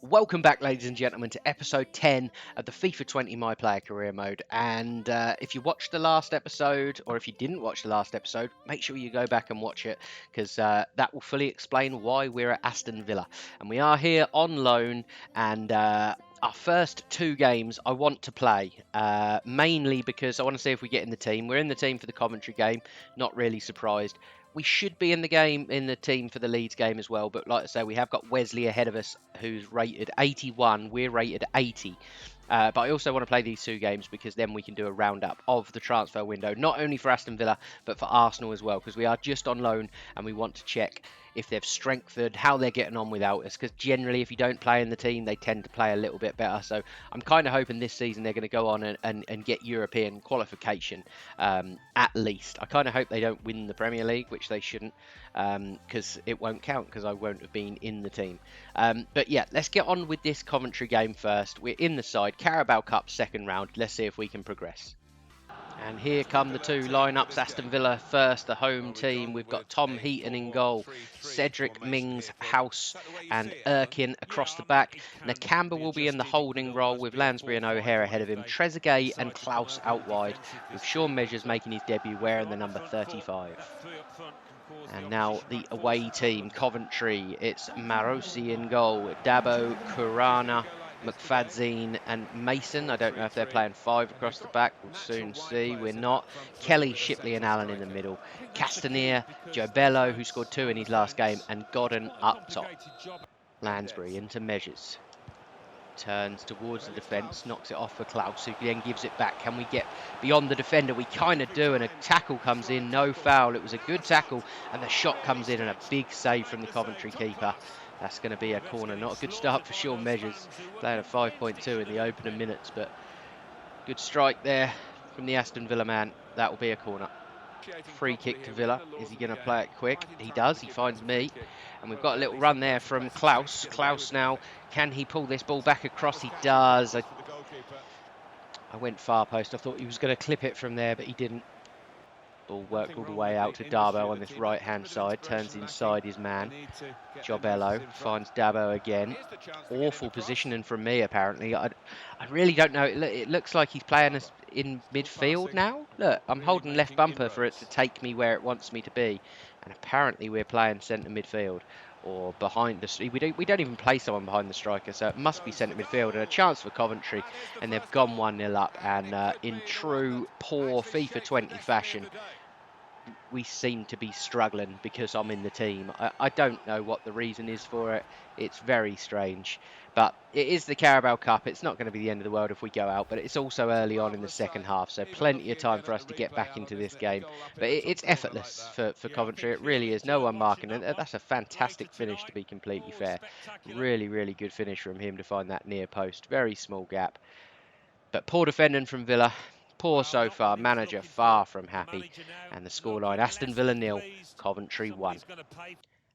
Welcome back, ladies and gentlemen, to episode 10 of the FIFA 20 My Player Career Mode. And if you watched the last episode, or if you didn't watch the last episode, make sure you go back and watch it, because that will fully explain why we're at Aston Villa. And we are here on loan, and our first two games I want to play, mainly because I want to see if we get in the team. We're in the team for the Coventry game, not really surprised. We should be in the team for the Leeds game as well, but like I say, we have got Wesley ahead of us, who's rated 81. We're rated 80. But I also want to play these two games because then we can do a roundup of the transfer window, not only for Aston Villa, but for Arsenal as well, because we are just on loan and we want to check if they've strengthened, how they're getting on without us, because generally if you don't play in the team, they tend to play a little bit better. So I'm kind of hoping this season they're going to go on and get European qualification, at least. I kind of hope they don't win the Premier League, which they shouldn't, because it won't count, because I won't have been in the team. But yeah, let's get on with this Coventry game first. We're in the side, Carabao Cup second round. Let's see if we can progress. And here come the two lineups. Aston Villa first, the home team. We've got Tom Heaton in goal, Cedric, Mings, House and Erkin across the back. Nakamba will be in the holding role with Lansbury and O'Hare ahead of him. Trezeguet and Klaus out wide, with Sean Measures making his debut wearing the number 35. And now the away team, Coventry. It's Marosi in goal, Dabo, Kurana, McFadzine and Mason. I don't know if they're playing five across the back. We'll soon see. We're not. Kelly, Shipley and Allen in the middle. Castanier, Joe Bello, who scored 2 in his last game, and Godden up top. Lansbury into Measures. Turns towards the defence, knocks it off for Klaus, who then gives it back. Can we get beyond the defender? We kind of do, and a tackle comes in. No foul. It was a good tackle, and the shot comes in, and a big save from the Coventry keeper. That's going to be a corner. Not a good start for Sean Measures, playing a 5.2 in the opening minutes, but good strike there from the Aston Villa man. That will be a corner. Free kick to Villa. Is he going to play it quick? He does. He finds me. And we've got a little run there from Klaus. Klaus now, can he pull this ball back across? He does. I went far post. I thought he was going to clip it from there, but he didn't. Ball worked all the way out to Dabo on this right-hand side. Turns inside his man. Jobello finds Dabo again. Awful positioning from me, apparently. I really don't know. It looks like he's playing us in midfield now. Look, I'm holding left bumper for it to take me where it wants me to be. And apparently we're playing centre midfield. Or behind the... We don't even play someone behind the striker, so it must be centre midfield. And a chance for Coventry. And they've gone 1-0 up. And in true poor FIFA 20 fashion, we seem to be struggling because I'm in the team. I don't know what the reason is for it. It's very strange. But it is the Carabao Cup. It's not going to be the end of the world if we go out, but it's also early on in the second half, so plenty of time for us to get back into this game. But it's effortless for Coventry. It really is. No one marking it. That's a fantastic finish, to be completely fair. Really, really good finish from him to find that near post. Very small gap. But poor defending from Villa. Poor so far. Manager far from happy. And the scoreline, Aston Villa 0, Coventry 1.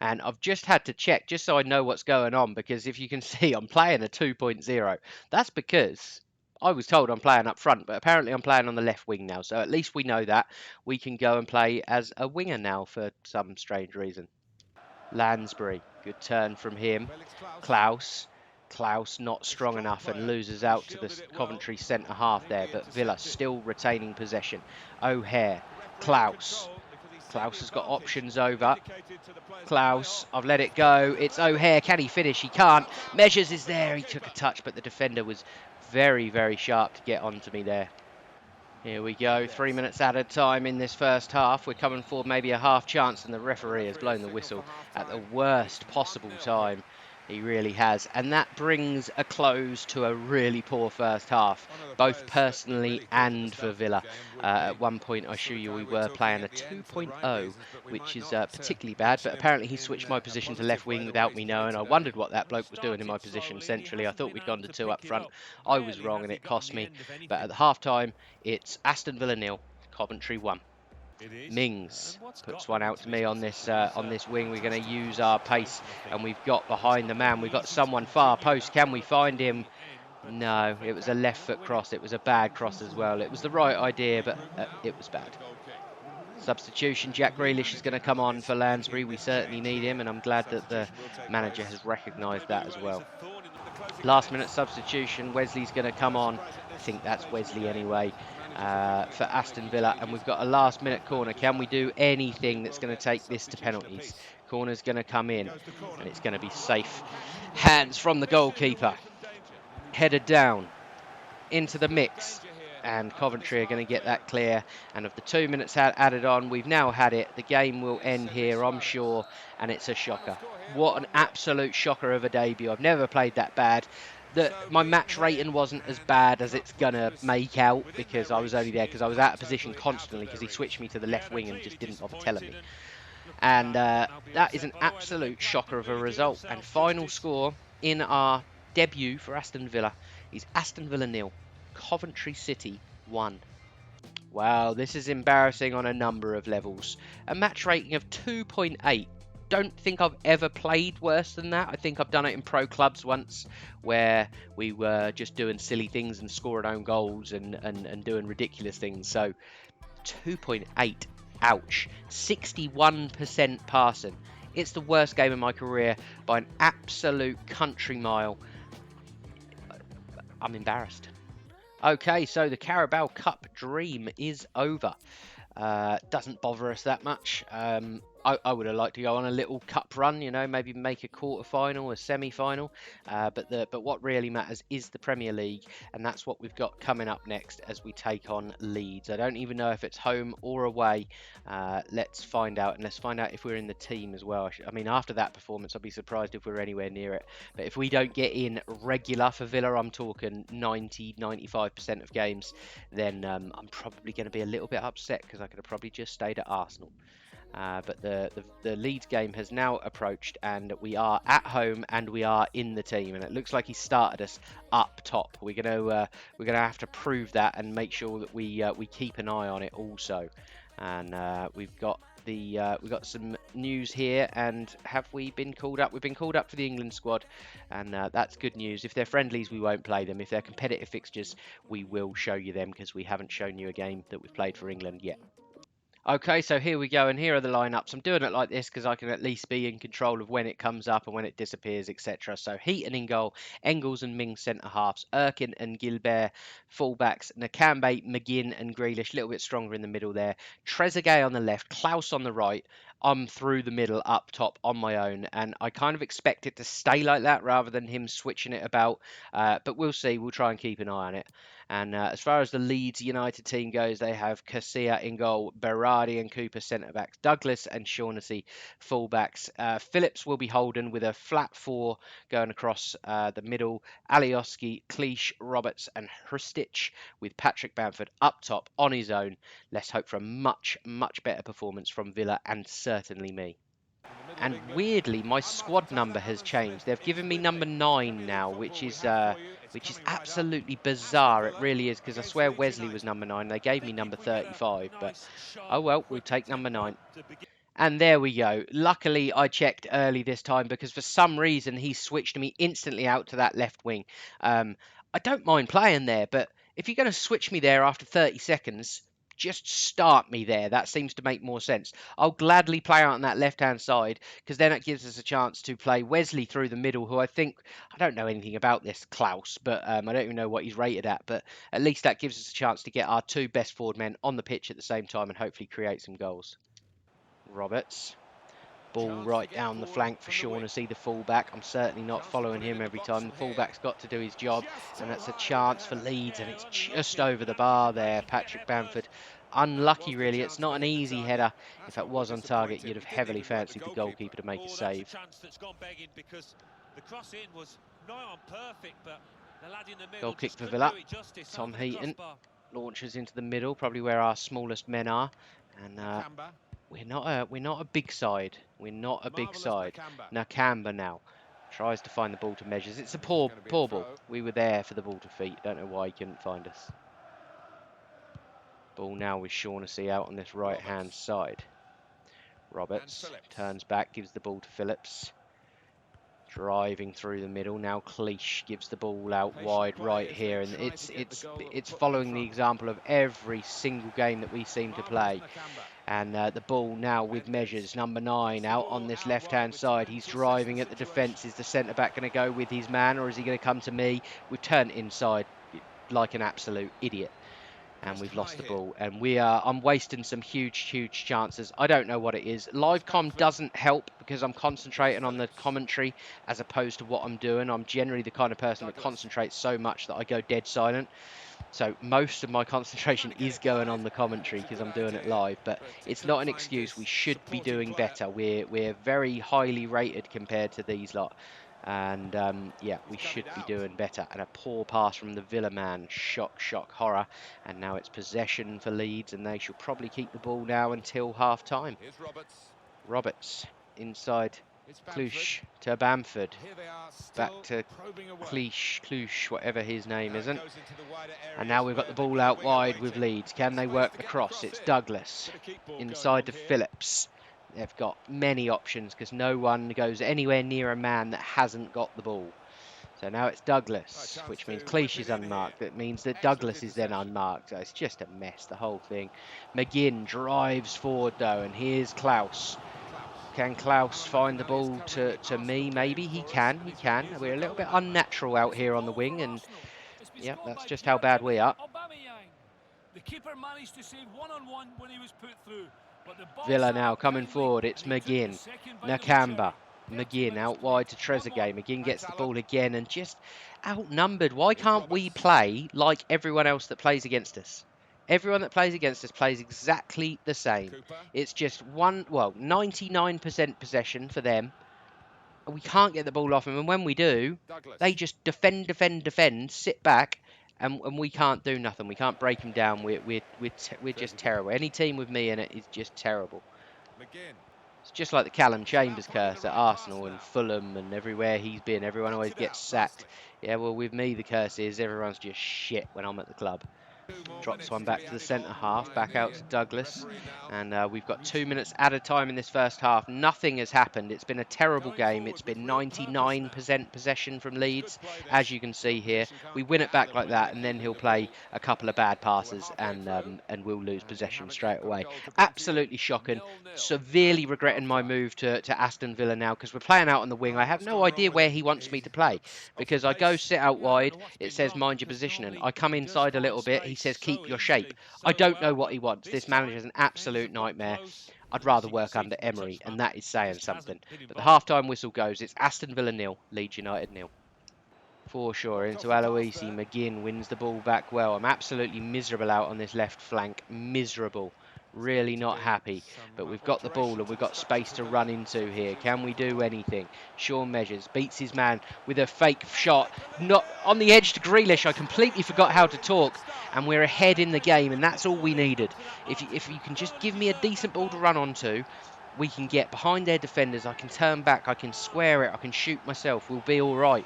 And I've just had to check, just so I know what's going on, because if you can see, I'm playing a 2.0. That's because I was told I'm playing up front, but apparently I'm playing on the left wing now. So at least we know that. We can go and play as a winger now for some strange reason. Lansbury, good turn from him. Klaus not strong enough and loses out to the Coventry centre half there, but Villa still retaining possession. O'Hare, Klaus has got options over. Klaus, I've let it go. It's O'Hare. Can he finish? He can't. Measures is there. He took a touch, but the defender was very, very sharp to get onto me there. Here we go. 3 minutes added time in this first half. We're coming for maybe a half chance, and the referee has blown the whistle at the worst possible time. He really has. And that brings a close to a really poor first half, both personally and for Villa. At one point, I assure you, we were playing a 2.0, which is particularly bad. But apparently he switched my position to left wing without me knowing. I wondered what that bloke was doing in my position centrally. I thought we'd gone to 2 up front. I was wrong and it cost me. But at the half-time, it's Aston Villa 0, Coventry 1. Mings puts one out to me on this wing. We're going to use our pace, and we've got behind the man. We've got someone far post. Can we find him? No, it was a left foot cross. It was a bad cross as well. It was the right idea, but it was bad. Substitution, Jack Grealish is going to come on for Lansbury. We certainly need him, and I'm glad that the manager has recognised that as well. Last minute substitution, Wesley's going to come on. I think that's Wesley anyway, for Aston Villa. And we've got a last minute corner. Can we do anything that's going to take this to penalties? Corner's going to come in and it's going to be safe. Hands from the goalkeeper. Headed down into the mix. And Coventry are going to get that clear. And of the 2 minutes added on, we've now had it. The game will end here, I'm sure. And it's a shocker. What an absolute shocker of a debut. I've never played that bad. My match rating wasn't as bad as it's going to make out, because I was only there because I was out of position constantly because he switched me to the left wing and just didn't bother telling me. And that is an absolute shocker of a result. And final score in our debut for Aston Villa is Aston Villa 0, Coventry City 1. Wow, this is embarrassing on a number of levels. A match rating of 2.8. Don't think I've ever played worse than that. I think I've done it in pro clubs once, where we were just doing silly things and scoring own goals and doing ridiculous things. So 2.8. Ouch. 61% passing. It's the worst game of my career by an absolute country mile. I'm embarrassed. Okay, so the Carabao Cup dream is over. Doesn't bother us that much. I would have liked to go on a little cup run, you know, maybe make a quarter-final, a semi-final. But what really matters is the Premier League, and that's what we've got coming up next as we take on Leeds. I don't even know if it's home or away. Let's find out, and let's find out if we're in the team as well. I mean, after that performance, I'd be surprised if we're anywhere near it. But if we don't get in regular for Villa, I'm talking 90-95% of games, then I'm probably going to be a little bit upset, because I could have probably just stayed at Arsenal. But the Leeds game has now approached, and we are at home and we are in the team, and it looks like he started us up top. We're gonna have to prove that and make sure that we keep an eye on it also. And we've got some news here. And have we been called up? We've been called up for the England squad, and that's good news. If they're friendlies, we won't play them. If they're competitive fixtures, we will show you them, because we haven't shown you a game that we've played for England yet. Okay, so here we go, and here are the lineups. I'm doing it like this because I can at least be in control of when it comes up and when it disappears, etc. So Heaton in goal, Engels and Ming centre halves, Erkin and Gilbert fullbacks, Nakambe, McGinn and Grealish a little bit stronger in the middle there. Trezeguet on the left, Klaus on the right. I'm through the middle up top on my own, and I kind of expect it to stay like that rather than him switching it about. But we'll see. We'll try and keep an eye on it. And as far as the Leeds United team goes, they have Casilla in goal, Berardi and Cooper centre-backs, Douglas and Shaughnessy full-backs. Phillips will be holding with a flat four going across the middle. Alioski, Cleach, Roberts and Hristich, with Patrick Bamford up top on his own. Let's hope for a much, much better performance from Villa, and certainly me. And weirdly, my squad number has changed. They've given me number 9 now, which is absolutely bizarre. It really is, because I swear Wesley was number 9. They gave me number 35, but oh well, we'll take number 9. And there we go. Luckily, I checked early this time, because for some reason he switched me instantly out to that left wing. I don't mind playing there, but if you're going to switch me there after 30 seconds, just start me there. That seems to make more sense. I'll gladly play out on that left-hand side, because then it gives us a chance to play Wesley through the middle, who I don't know anything about this Klaus, but I don't even know what he's rated at, but at least that gives us a chance to get our 2 best forward men on the pitch at the same time and hopefully create some goals. Roberts. Ball right down the flank for Shaughnessy, the fullback. I'm certainly not following him every time. The fullback's got to do his job, and that's a chance for Leeds, and it's just over the bar there. Patrick Bamford, unlucky really. It's not an easy header. If it was on target, you'd have heavily fancied the goalkeeper to make a save. Goal kick for Villa. Tom Heaton launches into the middle, probably where our smallest men are, and we're not a big side. We're not a big side. Nakamba now tries to find the ball to Measures. It's a poor ball. We were there for the ball to feet. Don't know why he couldn't find us. Ball now with Shaughnessy out on this right-hand side. Roberts turns back, gives the ball to Phillips. Driving through the middle now. Cleach gives the ball out wide right here, and it's following the example of every single game that we seem to play. And the ball now with Measures, number 9, out on this left-hand side. He's driving at the defence. Is the centre-back going to go with his man, or is he going to come to me? We've turned inside like an absolute idiot. And we've lost the ball. And I'm wasting some huge chances. I don't know what it is. Live com doesn't help because I'm concentrating on the commentary as opposed to what I'm doing. I'm generally the kind of person that concentrates so much that I go dead silent. So most of my concentration is going on the commentary because I'm doing it live, but it's not an excuse. We should be doing better. We're very highly rated compared to these lot. And yeah, we should be doing better. And a poor pass from the Villa man. Shock, horror. And now it's possession for Leeds, and they shall probably keep the ball now until half time. Roberts inside Cluche to Bamford. Back to Cluche, whatever his name isn't. And now we've got the ball out wide with Leeds. Can they work the cross? It's Douglas inside to Phillips. They've got many options because no one goes anywhere near a man that hasn't got the ball. So now it's Douglas, which means Cleach is unmarked. That means that Douglas is then unmarked. So it's just a mess, the whole thing. McGinn drives forward though, and here's Klaus. Can Klaus find the ball to me? Maybe he can. We're a little bit unnatural out here on the wing, and yeah, that's just how bad we are. The keeper managed to save one-on-one when he was put through. Villa now coming forward. It's McGinn, Nakamba. McGinn out wide to Trezeguet. McGinn gets the ball again and just outnumbered. Why can't we play like everyone else that plays against us? Everyone that plays against us plays exactly the same. It's just 99% possession for them. We can't get the ball off them, and when we do, they just defend, sit back, and we can't do nothing. We can't break them down. We're just terrible. Any team with me in it is just terrible. It's just like the Callum Chambers curse at Arsenal and Fulham and everywhere he's been. Everyone always gets sacked. Yeah, well, with me, the curse is everyone's just shit when I'm at the club. Drops one back to the centre half, back out to Douglas. And we've got 2 minutes at a time in this first half. Nothing has happened. It's been a terrible game. It's been 99% possession from Leeds, as you can see here. We win it back like that, and then he'll play a couple of bad passes, and we'll lose possession straight away. Absolutely shocking. Severely regretting my move to Aston Villa now, because we're playing out on the wing. I have no idea where he wants me to play, because I go sit out wide. It says mind your positioning. I come inside a little bit. He says keep your shape. I don't know what he wants. This manager's an absolute nightmare. I'd rather work under Emery, and that is saying something. But the half-time whistle goes. It's Aston Villa 0, Leeds United 0. Forshaw into Aloisi. McGinn wins the ball back well. I'm absolutely miserable out on this left flank. Miserable. Really not happy. But we've got the ball and we've got space to run into here. Can we do anything? Sean Measures beats his man with a fake shot. Not on the edge to Grealish. I completely forgot how to talk. And we're ahead in the game, and that's all we needed. If you can just give me a decent ball to run onto, we can get behind their defenders. I can turn back. I can square it. I can shoot myself. We'll be all right.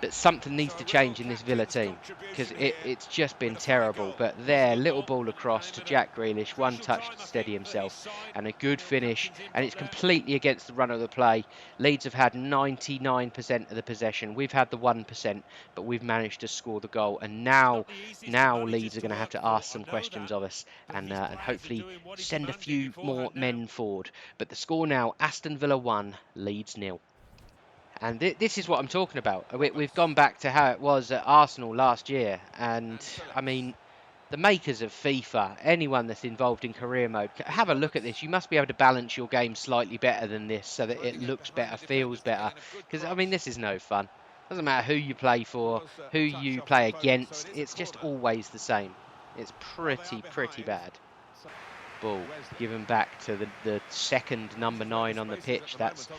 But something needs to change in this Villa team, because it's just been terrible. But there, little ball across to Jack Grealish, one touch to steady himself, and a good finish. And it's completely against the run of the play. Leeds have had 99% of the possession. We've had the 1%, but we've managed to score the goal. And now Leeds are going to have to ask some questions of us, and hopefully send a few more men forward. But the score now, Aston Villa 1, Leeds 0. And this is what I'm talking about. We've gone back to how it was at Arsenal last year. And, I mean, the makers of FIFA, anyone that's involved in career mode, have a look at this. You must be able to balance your game slightly better than this so that it looks better, feels better. Because, I mean, this is no fun. Doesn't matter who you play for, who you play against. It's just always the same. It's pretty bad. Ball given back to the second number 9 on the pitch. That's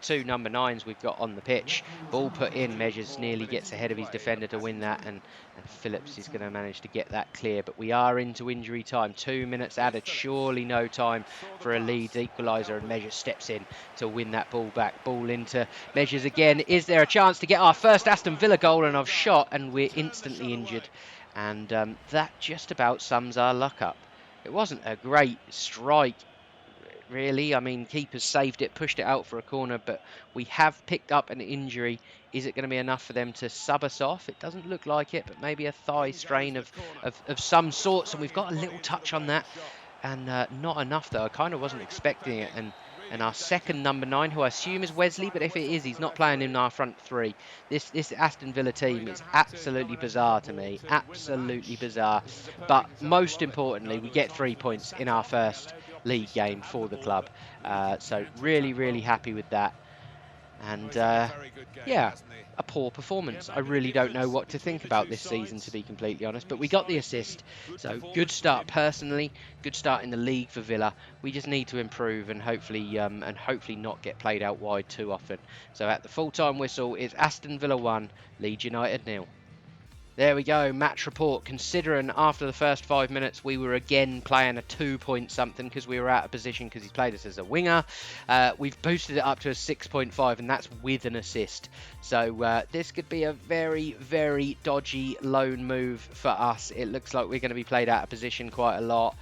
2 number 9s we've got on the pitch. Ball put in. Measures nearly gets ahead of his defender to win that, and Phillips is going to manage to get that clear. But we are into injury time. 2 minutes added. Surely no time for a Leeds equaliser, and Measures steps in to win that ball back. Ball into Measures again. Is there a chance to get our first Aston Villa goal? And I've shot, and we're instantly injured. And that just about sums our luck up. It wasn't a great strike, really. I mean, keepers saved it, pushed it out for a corner, but we have picked up an injury. Is it going to be enough for them to sub us off? It doesn't look like it, but maybe a thigh strain of some sorts, and we've got a little touch on that. and not enough though. I kind of wasn't expecting it. And our second number 9, who I assume is Wesley, but if it is, he's not playing in our front three. This Aston Villa team is absolutely bizarre to me, absolutely bizarre. But most importantly, we get 3 points in our first league game for the club. So really, really happy with that. And yeah, a poor performance. I really don't know what to think about this season, to be completely honest. But we got the assist, so good start personally. Good start in the league for Villa. We just need to improve and hopefully not get played out wide too often. So at the full-time whistle, it's Aston Villa 1, Leeds United 0. There we go, match report. Considering after the first 5 minutes we were again playing a 2-point something because we were out of position because he played us as a winger, we've boosted it up to a 6.5, and that's with an assist. So this could be a very, very dodgy loan move for us. It looks like we're going to be played out of position quite a lot.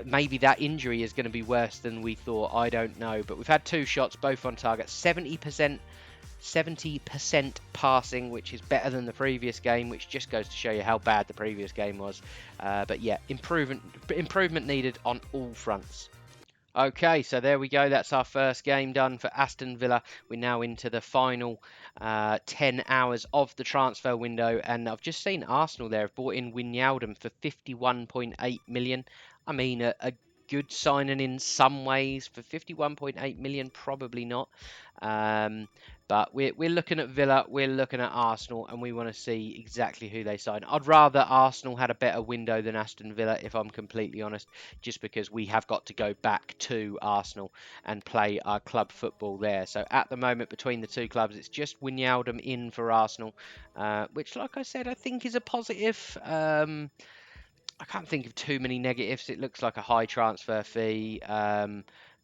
Maybe that injury is going to be worse than we thought. I don't know. But we've had 2 shots, both on target. 70% passing, which is better than the previous game, which just goes to show you how bad the previous game was. But yeah, improvement needed on all fronts. Okay, so there we go. That's our first game done for Aston Villa. We're now into the final 10 hours of the transfer window, and I've just seen Arsenal there have bought in Wijnaldum for 51.8 million. I mean, a good signing in some ways. For 51.8 million, probably not. But we're looking at Villa, we're looking at Arsenal, and we want to see exactly who they sign. I'd rather Arsenal had a better window than Aston Villa, if I'm completely honest, just because we have got to go back to Arsenal and play our club football there. So at the moment, between the two clubs, it's just Wijnaldum in for Arsenal, which, like I said, I think is a positive. I can't think of too many negatives. It looks like a high transfer fee,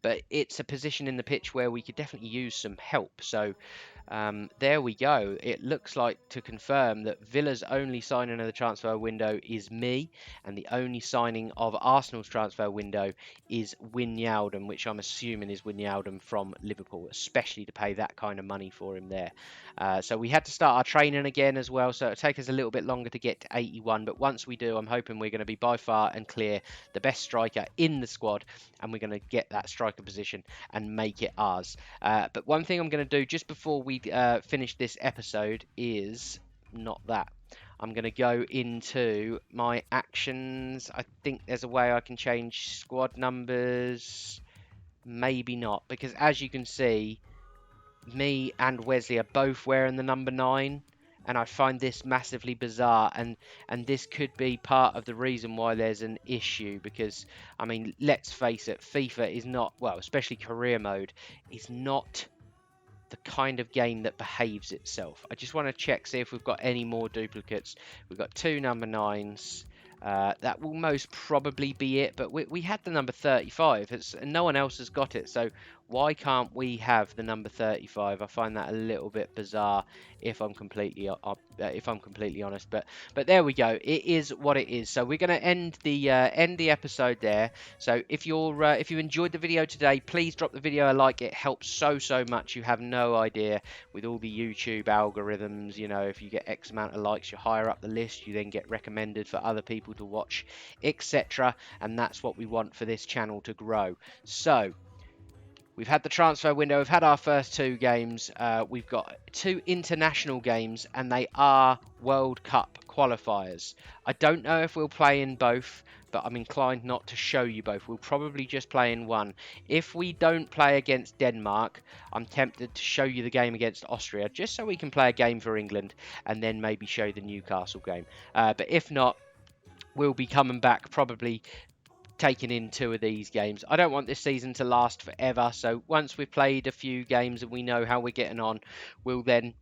but it's a position in the pitch where we could definitely use some help. So there we go. It looks like, to confirm, that Villa's only signing of the transfer window is me, and the only signing of Arsenal's transfer window is Wijnaldum, which I'm assuming is Wijnaldum from Liverpool, especially to pay that kind of money for him there. So we had to start our training again as well, so it'll take us a little bit longer to get to 81, but once we do, I'm hoping we're going to be by far and clear the best striker in the squad, and we're going to get that striker position and make it ours. But one thing I'm going to do just before we finish this episode is not that. I'm going to go into my actions. I think there's a way I can change squad numbers. Maybe not, because as you can see, me and Wesley are both wearing the number 9, and I find this massively bizarre, and this could be part of the reason why there's an issue, because, I mean, let's face it, FIFA is not, well, especially career mode, is not the kind of game that behaves itself. I just want to check, see if we've got any more duplicates. We've got 2 number 9s. That will most probably be it, but we had the number 35, and no one else has got it, so why can't we have the number 35? I find that a little bit bizarre, if I'm completely honest. But there we go. It is what it is. So we're going to end the episode there. So if you enjoyed the video today, please drop the video a like. It helps so much. You have no idea. With all the YouTube algorithms, you know, if you get X amount of likes, you're higher up the list. You then get recommended for other people to watch, etc. And that's what we want for this channel to grow. So we've had the transfer window, we've had our first 2 games, we've got 2 international games, and they are World Cup qualifiers. I don't know if we'll play in both, but I'm inclined not to show you both. We'll probably just play in one. If we don't play against Denmark, I'm tempted to show you the game against Austria, just so we can play a game for England, and then maybe show the Newcastle game. But if not, we'll be coming back probably taking in 2 of these games. I don't want this season to last forever, so once we've played a few games and we know how we're getting on, we'll then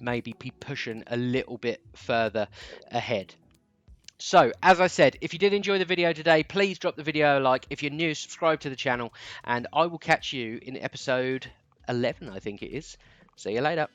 maybe be pushing a little bit further ahead. So, as I said, if you did enjoy the video today, please drop the video a like. If you're new, subscribe to the channel, and I will catch you in episode 11, I think it is. See you later.